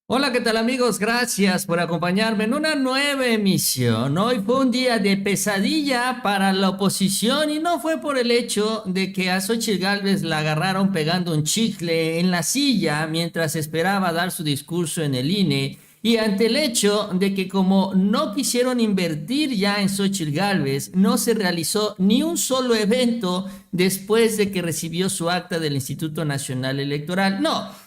Hola, ¿qué tal amigos? Gracias por acompañarme en una nueva emisión. Hoy fue un día de pesadilla para la oposición y no fue por el hecho de que a Xóchitl Gálvez la agarraron pegando un chicle en la silla mientras esperaba dar su discurso en el INE y ante el hecho de que como no quisieron invertir ya en Xóchitl Gálvez, no se realizó ni un solo evento después de que recibió su acta del Instituto Nacional Electoral. No.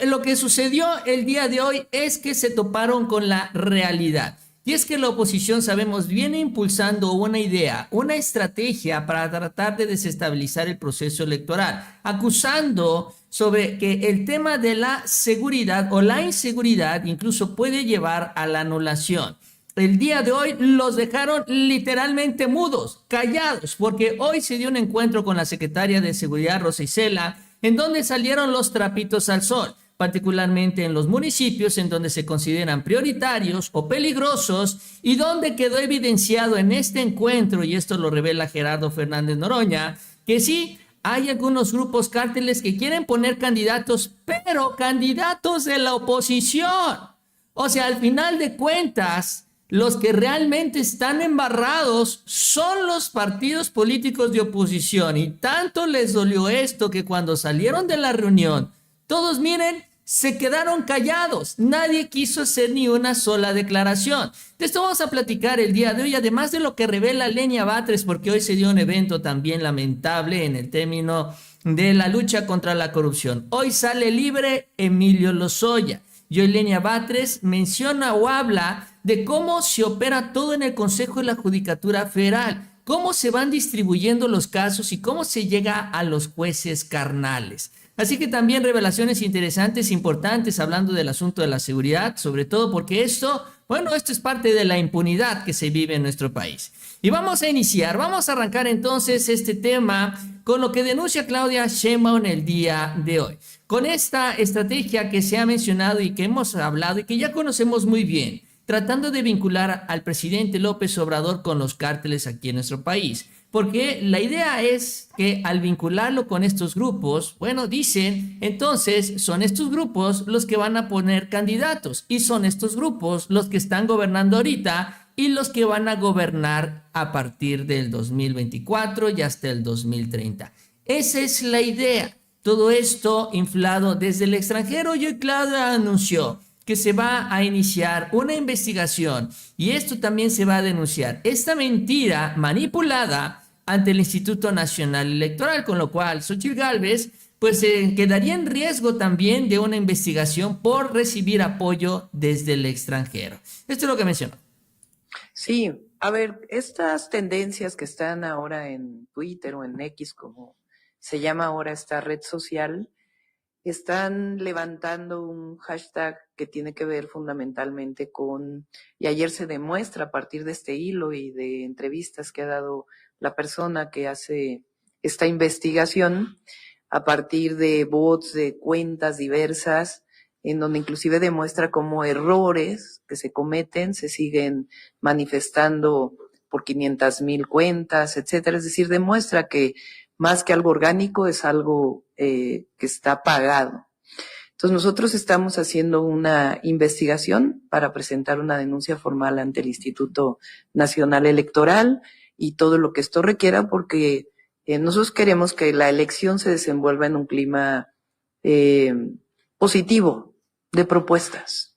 Lo que sucedió el día de hoy es que se toparon con la realidad. Y es que la oposición, sabemos, viene impulsando una idea, una estrategia para tratar de desestabilizar el proceso electoral, acusando sobre que el tema de la seguridad o la inseguridad incluso puede llevar a la anulación. El día de hoy los dejaron literalmente mudos, callados, porque hoy se dio un encuentro con la secretaria de Seguridad, Rosa Isela, en donde salieron los trapitos al sol, particularmente en los municipios en donde se consideran prioritarios o peligrosos y donde quedó evidenciado en este encuentro, y esto lo revela Gerardo Fernández Noroña, que sí hay algunos grupos cárteles que quieren poner candidatos, pero candidatos de la oposición. O sea, al final de cuentas, los que realmente están embarrados son los partidos políticos de oposición y tanto les dolió esto que cuando salieron de la reunión, todos miren, se quedaron callados, nadie quiso hacer ni una sola declaración. De esto vamos a platicar el día de hoy, además de lo que revela Lenia Batres, porque hoy se dio un evento también lamentable en el término de la lucha contra la corrupción. Hoy sale libre Emilio Lozoya. Y hoy Lenia Batres menciona o habla de cómo se opera todo en el Consejo de la Judicatura Federal, cómo se van distribuyendo los casos y cómo se llega a los jueces carnales. Así que también revelaciones interesantes, importantes, hablando del asunto de la seguridad, sobre todo porque esto es parte de la impunidad que se vive en nuestro país. Y vamos a arrancar entonces este tema con lo que denuncia Claudia Sheinbaum el día de hoy. Con esta estrategia que se ha mencionado y que hemos hablado y que ya conocemos muy bien, tratando de vincular al presidente López Obrador con los cárteles aquí en nuestro país. Porque la idea es que al vincularlo con estos grupos, bueno, dicen, entonces son estos grupos los que van a poner candidatos y son estos grupos los que están gobernando ahorita y los que van a gobernar a partir del 2024 y hasta el 2030. Esa es la idea. Todo esto inflado desde el extranjero y hoy Claudia anunció que se va a iniciar una investigación y esto también se va a denunciar. Esta mentira manipulada ante el Instituto Nacional Electoral, con lo cual Xóchitl Gálvez pues quedaría en riesgo también de una investigación por recibir apoyo desde el extranjero. Esto es lo que mencionó. Sí, a ver, estas tendencias que están ahora en Twitter o en X, como se llama ahora esta red social, están levantando un hashtag que tiene que ver fundamentalmente con, y ayer se demuestra a partir de este hilo y de entrevistas que ha dado la persona que hace esta investigación, a partir de bots, de cuentas diversas, en donde inclusive demuestra cómo errores que se cometen se siguen manifestando por 500,000 cuentas, etcétera. Es decir, demuestra que más que algo orgánico es algo que está pagado. Entonces nosotros estamos haciendo una investigación para presentar una denuncia formal ante el Instituto Nacional Electoral y todo lo que esto requiera, porque nosotros queremos que la elección se desenvuelva en un clima positivo de propuestas.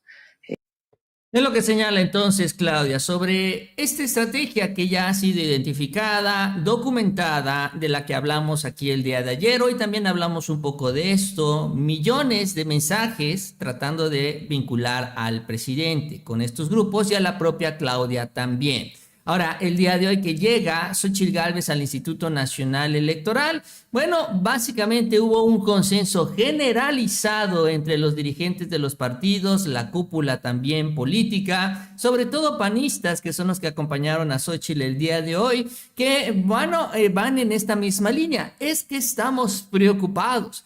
Es lo que señala entonces Claudia sobre esta estrategia que ya ha sido identificada, documentada, de la que hablamos aquí el día de ayer. Hoy también hablamos un poco de esto, millones de mensajes tratando de vincular al presidente con estos grupos y a la propia Claudia también. Ahora, el día de hoy que llega Xóchitl Gálvez al Instituto Nacional Electoral, bueno, básicamente hubo un consenso generalizado entre los dirigentes de los partidos, la cúpula también política, sobre todo panistas, que son los que acompañaron a Xóchitl el día de hoy, que, bueno, van en esta misma línea. Es que estamos preocupados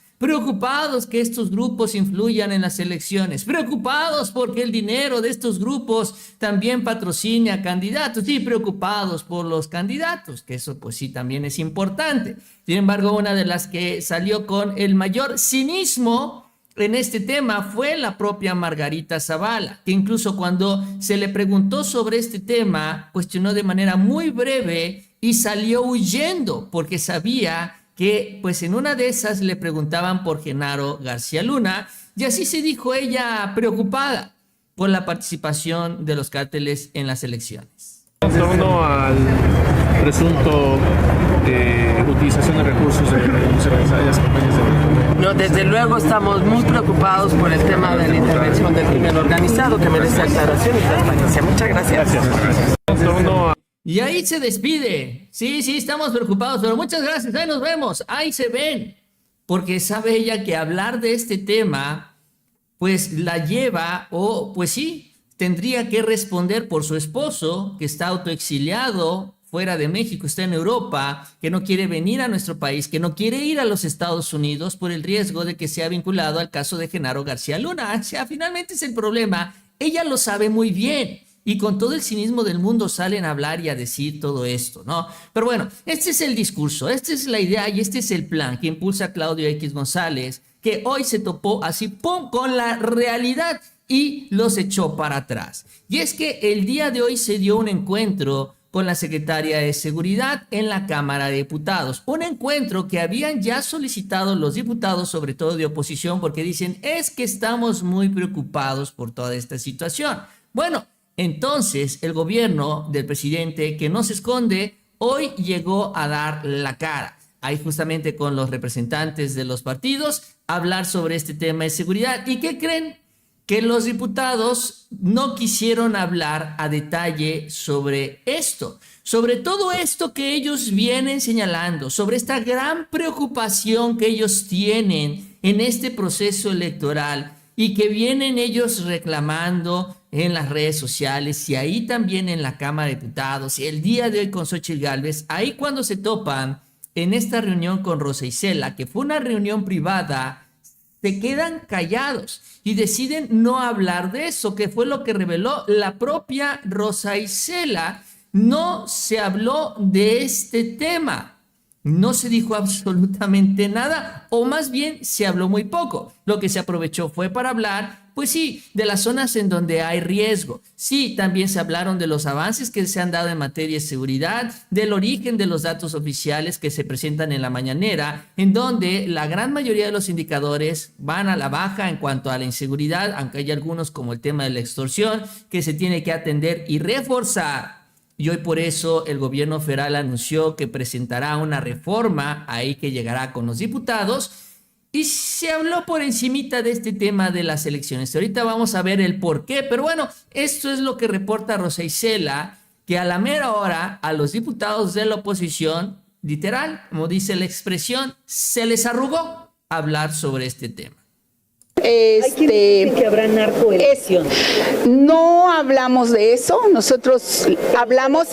que estos grupos influyan en las elecciones, preocupados porque el dinero de estos grupos también patrocine a candidatos y preocupados por los candidatos, que eso pues sí también es importante. Sin embargo, una de las que salió con el mayor cinismo en este tema fue la propia Margarita Zavala, que incluso cuando se le preguntó sobre este tema, cuestionó de manera muy breve y salió huyendo porque sabía que pues en una de esas le preguntaban por Genaro García Luna y así se dijo ella preocupada por la participación de los cárteles en las elecciones. En torno al presunto utilización de recursos de las campañas de... No, desde luego estamos muy preocupados por el tema de la intervención del crimen organizado que merece aclaración y transparencia. Muchas gracias. Gracias. En torno a... Y ahí se despide. Sí, estamos preocupados, pero muchas gracias. Ahí nos vemos. Ahí se ven. Porque sabe ella que hablar de este tema, pues la lleva, o pues sí, tendría que responder por su esposo, que está autoexiliado fuera de México, está en Europa, que no quiere venir a nuestro país, que no quiere ir a los Estados Unidos por el riesgo de que sea vinculado al caso de Genaro García Luna. O sea, finalmente es el problema. Ella lo sabe muy bien. Y con todo el cinismo del mundo salen a hablar y a decir todo esto, ¿no? Pero bueno, este es el discurso, esta es la idea y este es el plan que impulsa Claudio X González, que hoy se topó así, ¡pum!, con la realidad y los echó para atrás. Y es que el día de hoy se dio un encuentro con la secretaria de Seguridad en la Cámara de Diputados. Un encuentro que habían ya solicitado los diputados, sobre todo de oposición, porque dicen, es que estamos muy preocupados por toda esta situación. Bueno, entonces el gobierno del presidente, que no se esconde, hoy llegó a dar la cara. Ahí justamente con los representantes de los partidos, a hablar sobre este tema de seguridad. ¿Y qué creen? Que los diputados no quisieron hablar a detalle sobre esto, sobre todo esto que ellos vienen señalando, sobre esta gran preocupación que ellos tienen en este proceso electoral y que vienen ellos reclamando en las redes sociales y ahí también en la Cámara de Diputados y el día de hoy con Xóchitl Gálvez, ahí cuando se topan en esta reunión con Rosa Isela, que fue una reunión privada, se quedan callados y deciden no hablar de eso, que fue lo que reveló la propia Rosa Isela. No se habló de este tema. No se dijo absolutamente nada, o más bien se habló muy poco. Lo que se aprovechó fue para hablar, pues sí, de las zonas en donde hay riesgo. Sí, también se hablaron de los avances que se han dado en materia de seguridad, del origen de los datos oficiales que se presentan en la mañanera, en donde la gran mayoría de los indicadores van a la baja en cuanto a la inseguridad, aunque hay algunos como el tema de la extorsión que se tiene que atender y reforzar. Y hoy por eso el gobierno federal anunció que presentará una reforma ahí que llegará con los diputados y se habló por encimita de este tema de las elecciones. Ahorita vamos a ver el por qué, pero bueno, esto es lo que reporta Rosa Isela, que a la mera hora a los diputados de la oposición, literal, como dice la expresión, se les arrugó hablar sobre este tema. Que habrá narcoelección. No hablamos de eso, nosotros hablamos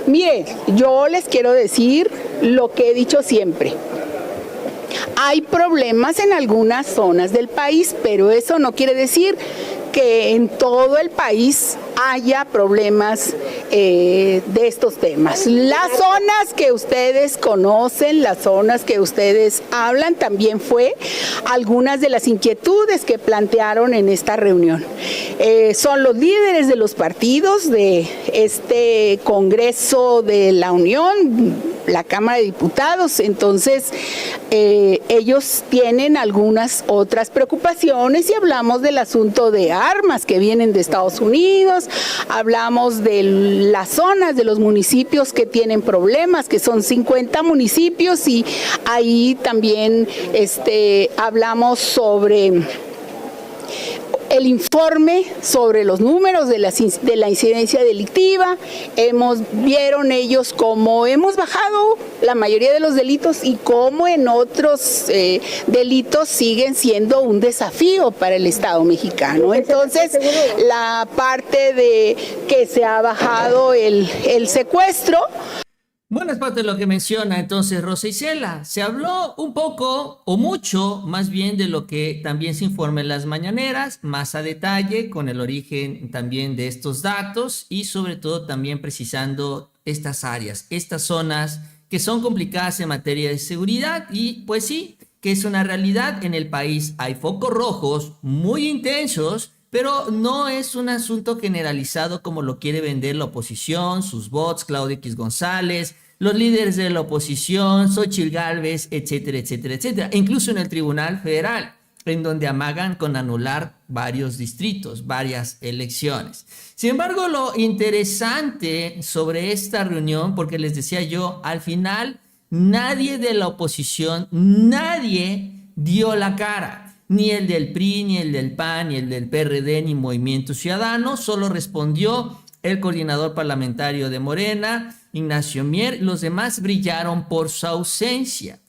mire, yo les quiero decir lo que he dicho siempre. Hay problemas en algunas zonas del país, pero eso no quiere decir que en todo el país haya problemas de estos temas. Las zonas que ustedes conocen, las zonas que ustedes hablan, también fue algunas de las inquietudes que plantearon en esta reunión. Son los líderes de los partidos de este Congreso de la Unión, la Cámara de Diputados, entonces ellos tienen algunas otras preocupaciones y hablamos del asunto de armas que vienen de Estados Unidos, hablamos de las zonas de los municipios que tienen problemas, que son 50 municipios y ahí también hablamos sobre el informe sobre los números de la incidencia delictiva. Vieron ellos cómo hemos bajado la mayoría de los delitos y cómo en otros delitos siguen siendo un desafío para el Estado mexicano. Entonces, la parte de que se ha bajado el secuestro. Bueno, es parte de lo que menciona entonces Rosa Isela. Se habló un poco o mucho más bien de lo que también se informa en las mañaneras, más a detalle con el origen también de estos datos y sobre todo también precisando estas áreas, estas zonas que son complicadas en materia de seguridad y pues sí, que es una realidad en el país. Hay focos rojos muy intensos, pero no es un asunto generalizado como lo quiere vender la oposición, sus bots, Claudio X González, los líderes de la oposición, Xóchitl Gálvez, etcétera, etcétera, etcétera. E incluso en el Tribunal Federal, en donde amagan con anular varios distritos, varias elecciones. Sin embargo, lo interesante sobre esta reunión, porque les decía yo, al final nadie de la oposición, nadie dio la cara. Ni el del PRI, ni el del PAN, ni el del PRD, ni Movimiento Ciudadano. Solo respondió el coordinador parlamentario de Morena, Ignacio Mier. Los demás brillaron por su ausencia.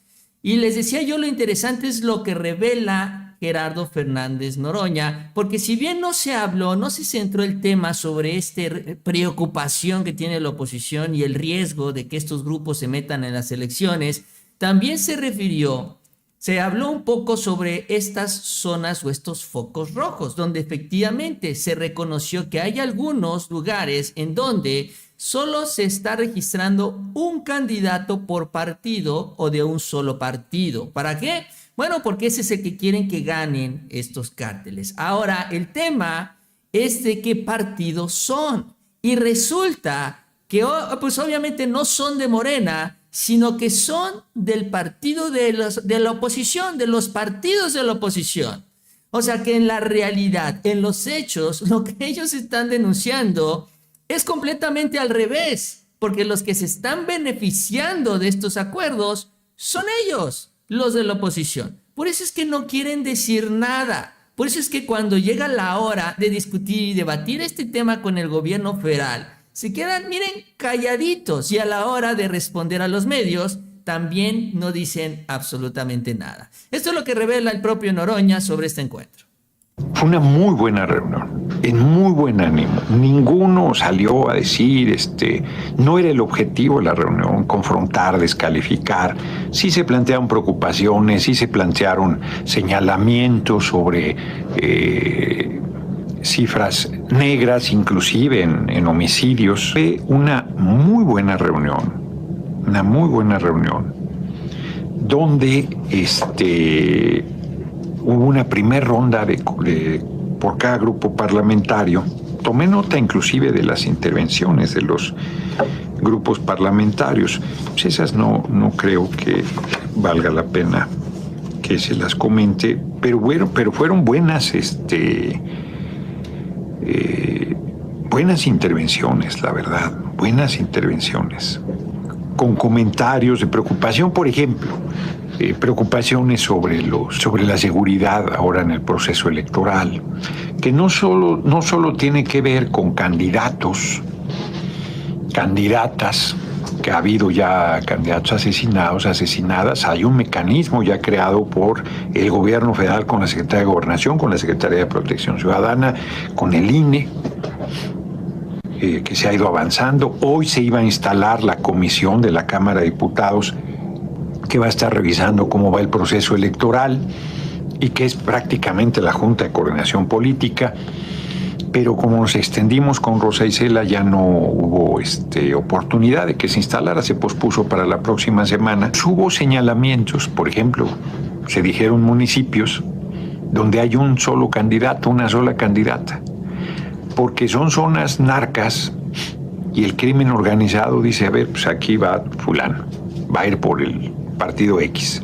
Y les decía yo, lo interesante es lo que revela Gerardo Fernández Noroña, porque si bien no se habló, no se centró el tema sobre esta preocupación que tiene la oposición y el riesgo de que estos grupos se metan en las elecciones, también se habló un poco sobre estas zonas o estos focos rojos, donde efectivamente se reconoció que hay algunos lugares en donde solo se está registrando un candidato por partido o de un solo partido. ¿Para qué? Bueno, porque ese es el que quieren que ganen estos cárteles. Ahora, el tema es de qué partidos son. Y resulta que pues obviamente no son de Morena, sino que son del partido de la oposición, de los partidos de la oposición. O sea que en la realidad, en los hechos, lo que ellos están denunciando es completamente al revés, porque los que se están beneficiando de estos acuerdos son ellos, los de la oposición. Por eso es que no quieren decir nada. Por eso es que cuando llega la hora de discutir y debatir este tema con el gobierno federal, se quedan, miren, calladitos, y a la hora de responder a los medios también no dicen absolutamente nada. Esto es lo que revela el propio Noroña sobre este encuentro. Fue una muy buena reunión, en muy buen ánimo. Ninguno salió a decir, no era el objetivo de la reunión, confrontar, descalificar. Sí se plantearon preocupaciones, sí se plantearon señalamientos sobre cifras negras, inclusive en homicidios. Fue una muy buena reunión, donde hubo una primera ronda por cada grupo parlamentario. Tomé nota inclusive de las intervenciones de los grupos parlamentarios. Pues esas no creo que valga la pena que se las comente, pero fueron buenas buenas intervenciones, la verdad, buenas intervenciones, con comentarios de preocupación, por ejemplo, preocupaciones sobre la seguridad ahora en el proceso electoral, que no solo tiene que ver con candidatos, candidatas, que ha habido ya candidatos asesinados, asesinadas. Hay un mecanismo ya creado por el gobierno federal con la Secretaría de Gobernación, con la Secretaría de Protección Ciudadana, con el INE, que se ha ido avanzando. Hoy se iba a instalar la comisión de la Cámara de Diputados que va a estar revisando cómo va el proceso electoral y que es prácticamente la Junta de Coordinación Política. Pero como nos extendimos con Rosa Isela, ya no hubo oportunidad de que se instalara, se pospuso para la próxima semana. Hubo señalamientos, por ejemplo, se dijeron municipios donde hay un solo candidato, una sola candidata, porque son zonas narcas y el crimen organizado dice, a ver, pues aquí va fulano, va a ir por el partido X.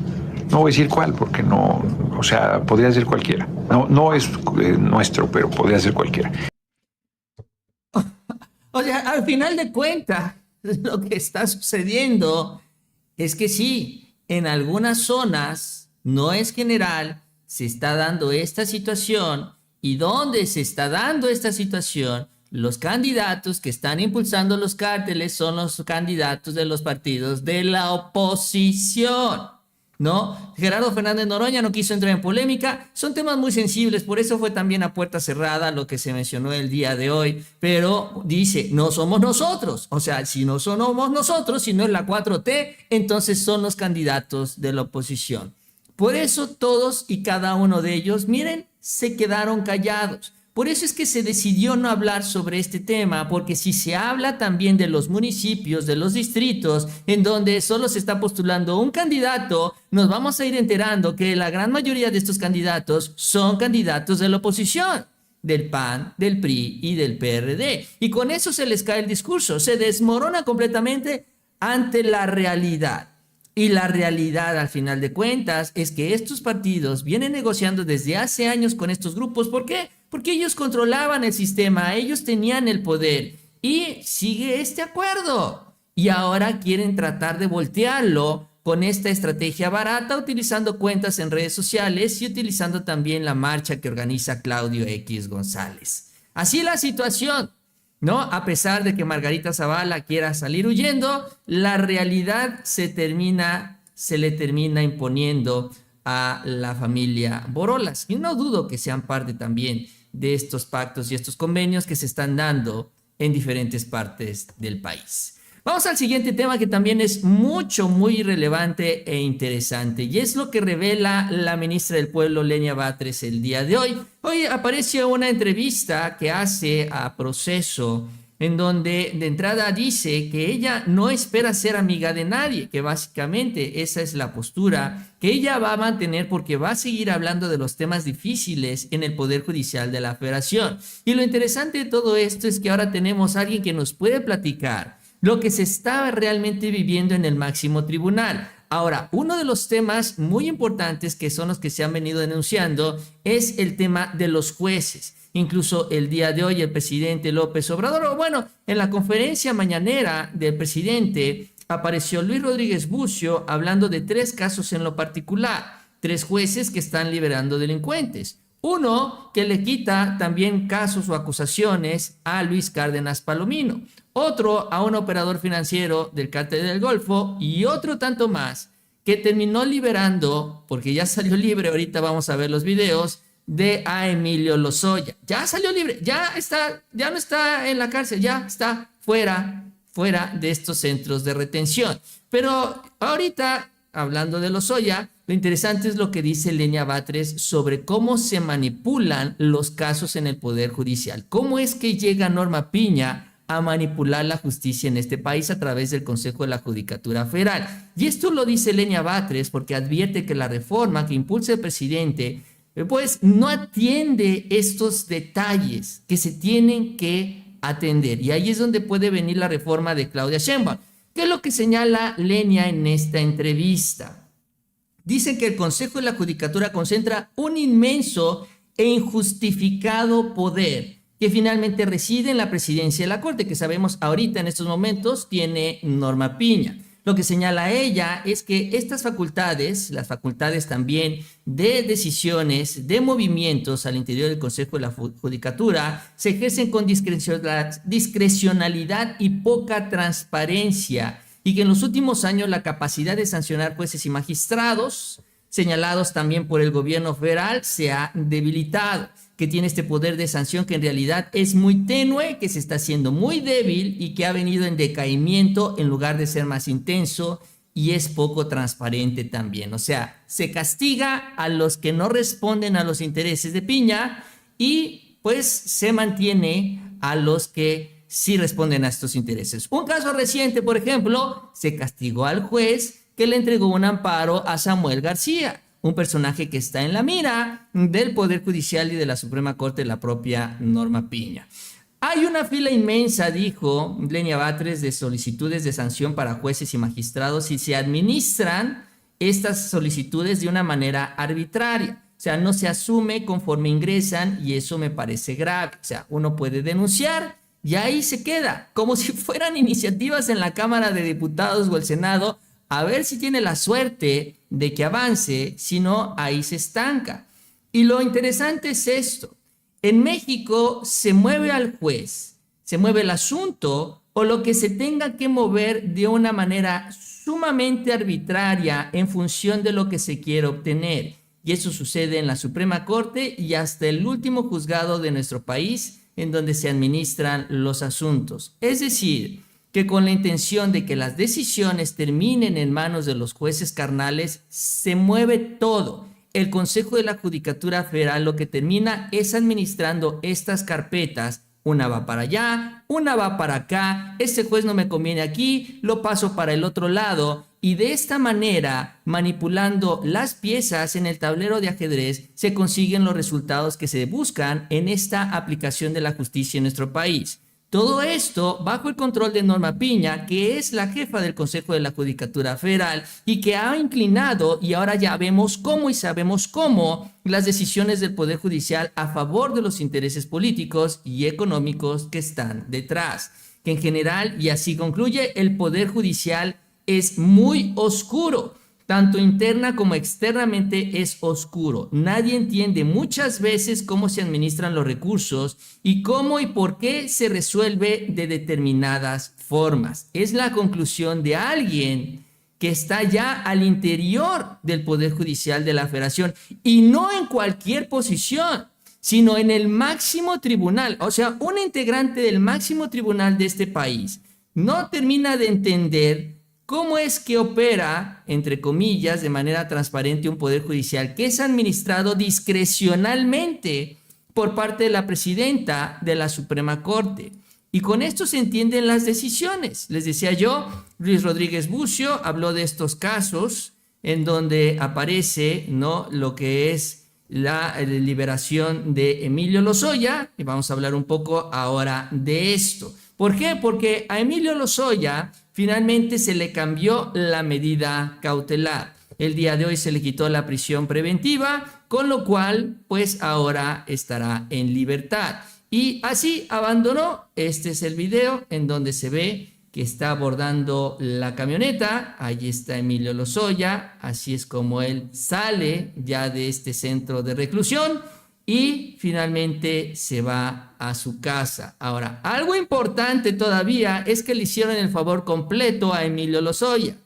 No voy a decir cuál, porque no, o sea, podría ser cualquiera. No es nuestro, pero podría ser cualquiera. O sea, al final de cuentas, lo que está sucediendo es que sí, en algunas zonas, no es general, se está dando esta situación, y donde se está dando esta situación, los candidatos que están impulsando los cárteles son los candidatos de los partidos de la oposición, ¿no? Gerardo Fernández Noroña no quiso entrar en polémica, son temas muy sensibles, por eso fue también a puerta cerrada lo que se mencionó el día de hoy, pero dice, no somos nosotros, o sea, si no somos nosotros, si no es la 4T, entonces son los candidatos de la oposición. Por eso todos y cada uno de ellos, miren, se quedaron callados, Por eso es que se decidió no hablar sobre este tema, porque si se habla también de los municipios, de los distritos, en donde solo se está postulando un candidato, nos vamos a ir enterando que la gran mayoría de estos candidatos son candidatos de la oposición, del PAN, del PRI y del PRD. Y con eso se les cae el discurso, se desmorona completamente ante la realidad. Y la realidad, al final de cuentas, es que estos partidos vienen negociando desde hace años con estos grupos. ¿Por qué? Porque ellos controlaban el sistema, ellos tenían el poder. Y sigue este acuerdo. Y ahora quieren tratar de voltearlo con esta estrategia barata, utilizando cuentas en redes sociales y utilizando también la marcha que organiza Claudio X González. Así la situación, ¿no? A pesar de que Margarita Zavala quiera salir huyendo, la realidad se le termina imponiendo a la familia Borolas. Y no dudo que sean parte también de estos pactos y estos convenios que se están dando en diferentes partes del país. Vamos al siguiente tema, que también es muy relevante e interesante, y es lo que revela la ministra del Pueblo, Lenia Batres, el día de hoy. Hoy apareció una entrevista que hace a Proceso, en donde de entrada dice que ella no espera ser amiga de nadie, que básicamente esa es la postura que ella va a mantener, porque va a seguir hablando de los temas difíciles en el Poder Judicial de la Federación. Y lo interesante de todo esto es que ahora tenemos a alguien que nos puede platicar lo que se está realmente viviendo en el máximo tribunal. Ahora, uno de los temas muy importantes, que son los que se han venido denunciando, es el tema de los jueces. Incluso el día de hoy el presidente López Obrador, o bueno, en la conferencia mañanera del presidente, apareció Luis Rodríguez Bucio hablando de 3 casos en lo particular, 3 jueces que están liberando delincuentes. Uno que le quita también casos o acusaciones a Luis Cárdenas Palomino, otro a un operador financiero del Cártel del Golfo, y otro tanto más que terminó liberando, porque ya salió libre, ahorita vamos a ver los videos, a Emilio Lozoya. Ya salió libre, ya no está en la cárcel, ya está fuera de estos centros de retención. Pero ahorita, hablando de Lozoya, lo interesante es lo que dice Lenia Batres sobre cómo se manipulan los casos en el Poder Judicial. ¿Cómo es que llega Norma Piña a manipular la justicia en este país a través del Consejo de la Judicatura Federal? Y esto lo dice Lenia Batres porque advierte que la reforma que impulsa el presidente pues no atiende estos detalles que se tienen que atender. Y ahí es donde puede venir la reforma de Claudia Sheinbaum. ¿Qué es lo que señala Lenia en esta entrevista? Dicen que el Consejo de la Judicatura concentra un inmenso e injustificado poder que finalmente reside en la presidencia de la Corte, que sabemos ahorita en estos momentos tiene Norma Piña. Lo que señala ella es que estas facultades, las facultades también de decisiones, de movimientos al interior del Consejo de la Judicatura, se ejercen con discrecionalidad y poca transparencia, y que en los últimos años la capacidad de sancionar jueces y magistrados, señalados también por el gobierno federal, se ha debilitado, que tiene este poder de sanción que en realidad es muy tenue, que se está haciendo muy débil y que ha venido en decaimiento en lugar de ser más intenso, y es poco transparente también. O sea, se castiga a los que no responden a los intereses de Piña y pues se mantiene a los que sí responden a estos intereses. Un caso reciente, por ejemplo, se castigó al juez que le entregó un amparo a Samuel García, un personaje que está en la mira del Poder Judicial y de la Suprema Corte, de la propia Norma Piña. Hay una fila inmensa, dijo Lenia Batres, de solicitudes de sanción para jueces y magistrados, y se administran estas solicitudes de una manera arbitraria. O sea, no se asume conforme ingresan, y eso me parece grave. O sea, uno puede denunciar y ahí se queda, como si fueran iniciativas en la Cámara de Diputados o el Senado, a ver si tiene la suerte de que avance, si no, ahí se estanca. Y lo interesante es esto: en México se mueve al juez, se mueve el asunto o lo que se tenga que mover de una manera sumamente arbitraria en función de lo que se quiere obtener. Y eso sucede en la Suprema Corte y hasta el último juzgado de nuestro país, en donde se administran los asuntos. Es decir, que con la intención de que las decisiones terminen en manos de los jueces carnales, se mueve todo. el Consejo de la Judicatura Federal lo que termina es administrando estas carpetas. Una va para allá, una va para acá, este juez no me conviene aquí, lo paso para el otro lado. Y de esta manera, manipulando las piezas en el tablero de ajedrez, se consiguen los resultados que se buscan en esta aplicación de la justicia en nuestro país. Todo esto bajo el control de Norma Piña, que es la jefa del Consejo de la Judicatura Federal y que ha inclinado, y ahora ya vemos cómo y sabemos cómo, las decisiones del Poder Judicial a favor de los intereses políticos y económicos que están detrás. Que en general, y así concluye, el Poder Judicial es muy oscuro. Tanto interna como externamente es oscuro. Nadie entiende muchas veces cómo se administran los recursos y cómo y por qué se resuelve de determinadas formas. Es la conclusión de alguien que está ya al interior del Poder Judicial de la Federación y no en cualquier posición, sino en el máximo tribunal. O sea, un integrante del máximo tribunal de este país no termina de entender ¿cómo es que opera, entre comillas, de manera transparente un poder judicial que es administrado discrecionalmente por parte de la presidenta de la Suprema Corte? Y con esto se entienden las decisiones. Les decía yo, Luis Rodríguez Bucio habló de estos casos en donde aparece, ¿no?, lo que es la liberación de Emilio Lozoya, y vamos a hablar un poco ahora de esto. ¿Por qué? Porque a Emilio Lozoya finalmente se le cambió la medida cautelar. El día de hoy se le quitó la prisión preventiva, con lo cual, pues ahora estará en libertad. Y así abandonó. Este es el video en donde se ve que está abordando la camioneta. Allí está Emilio Lozoya. Así es como él sale ya de este centro de reclusión y finalmente se va a su casa. Ahora, algo importante todavía es que le hicieron el favor completo a Emilio Lozoya,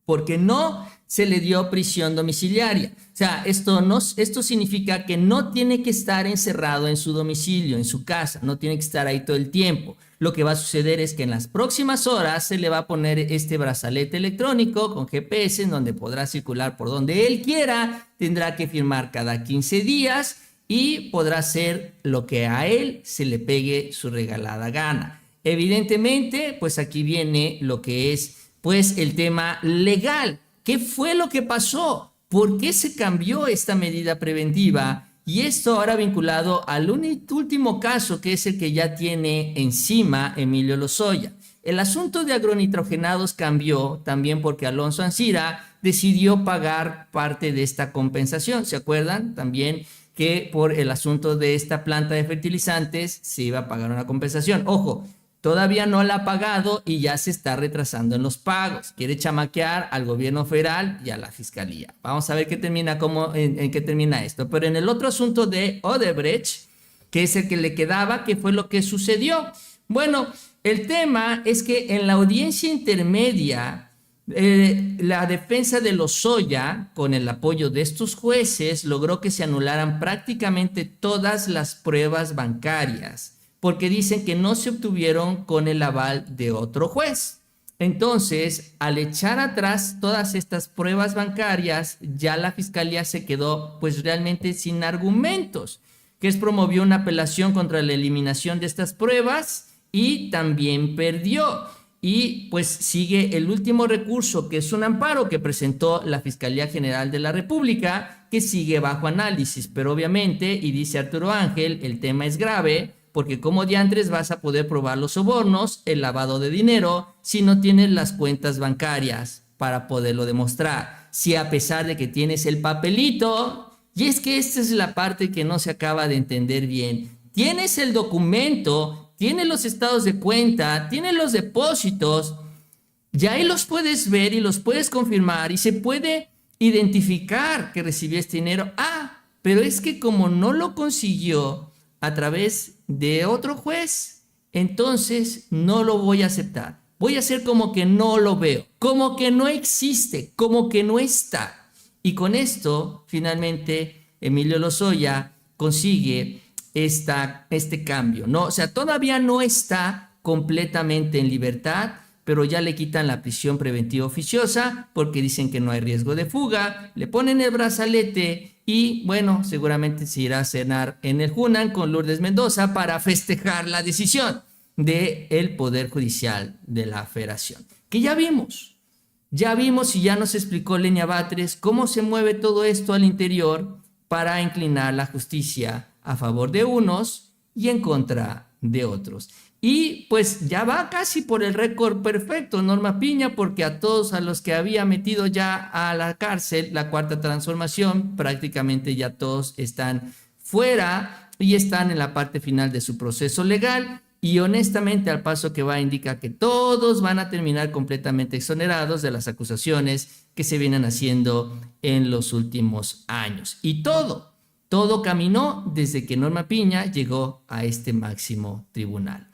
porque no se le dio prisión domiciliaria. O sea, esto significa que no tiene que estar encerrado en su domicilio, en su casa, no tiene que estar ahí todo el tiempo. Lo que va a suceder es que en las próximas horas se le va a poner este brazalete electrónico con GPS en donde podrá circular por donde él quiera, tendrá que firmar cada 15 días y podrá hacer lo que a él se le pegue su regalada gana. Evidentemente, pues aquí viene lo que es, pues, el tema legal. ¿Qué fue lo que pasó? ¿Por qué se cambió esta medida preventiva? Y esto ahora vinculado al último caso, que es el que ya tiene encima Emilio Lozoya. El asunto de agronitrogenados cambió también porque Alonso Ancira decidió pagar parte de esta compensación. ¿Se acuerdan? También que por el asunto de esta planta de fertilizantes se iba a pagar una compensación. Ojo, todavía no la ha pagado y ya se está retrasando en los pagos. Quiere chamaquear al gobierno federal y a la fiscalía. Vamos a ver qué termina, en qué termina esto. Pero en el otro asunto de Odebrecht, que es el que le quedaba, ¿qué fue lo que sucedió? Bueno, el tema es que en la audiencia intermedia, la defensa de Lozoya, con el apoyo de estos jueces, logró que se anularan prácticamente todas las pruebas bancarias, porque dicen que no se obtuvieron con el aval de otro juez. Entonces, al echar atrás todas estas pruebas bancarias, ya la fiscalía se quedó pues realmente sin argumentos, que promovió una apelación contra la eliminación de estas pruebas y también perdió. Y pues sigue el último recurso, que es un amparo que presentó la Fiscalía General de la República, que sigue bajo análisis. Pero obviamente, y dice Arturo Ángel, el tema es grave, porque como diantres vas a poder probar los sobornos, el lavado de dinero, si no tienes las cuentas bancarias para poderlo demostrar. Si a pesar de que tienes el papelito, y es que esta es la parte que no se acaba de entender bien, tienes el documento, tienes los estados de cuenta, tienes los depósitos, ya ahí los puedes ver y los puedes confirmar y se puede identificar que recibió este dinero. Ah, pero es que como no lo consiguió a través de otro juez, entonces no lo voy a aceptar. Voy a hacer como que no lo veo, como que no existe, como que no está. Y con esto, finalmente, Emilio Lozoya consigue este cambio, ¿no? O sea, todavía no está completamente en libertad, pero ya le quitan la prisión preventiva oficiosa porque dicen que no hay riesgo de fuga, le ponen el brazalete y bueno, seguramente se irá a cenar en el Hunan con Lourdes Mendoza para festejar la decisión del Poder Judicial de la Federación. Que ya vimos y ya nos explicó Lenia Batres cómo se mueve todo esto al interior para inclinar la justicia a favor de unos y en contra de otros. Y pues ya va casi por el récord perfecto Norma Piña, porque a todos a los que había metido ya a la cárcel la Cuarta Transformación, prácticamente ya todos están fuera y están en la parte final de su proceso legal. Y honestamente, al paso que va, indica que todos van a terminar completamente exonerados de las acusaciones que se vienen haciendo en los últimos años. Y todo caminó desde que Norma Piña llegó a este máximo tribunal.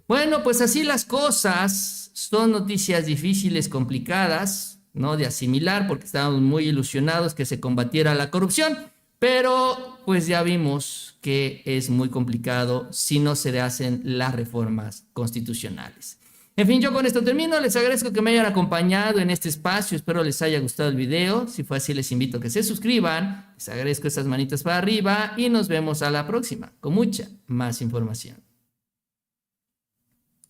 Bueno, pues así las cosas. Son noticias difíciles, complicadas, ¿no?, de asimilar, porque estábamos muy ilusionados que se combatiera la corrupción, pero pues ya vimos que es muy complicado si no se hacen las reformas constitucionales. En fin, yo con esto termino. Les agradezco que me hayan acompañado en este espacio. Espero les haya gustado el video. Si fue así, les invito a que se suscriban. Les agradezco esas manitas para arriba y nos vemos a la próxima con mucha más información.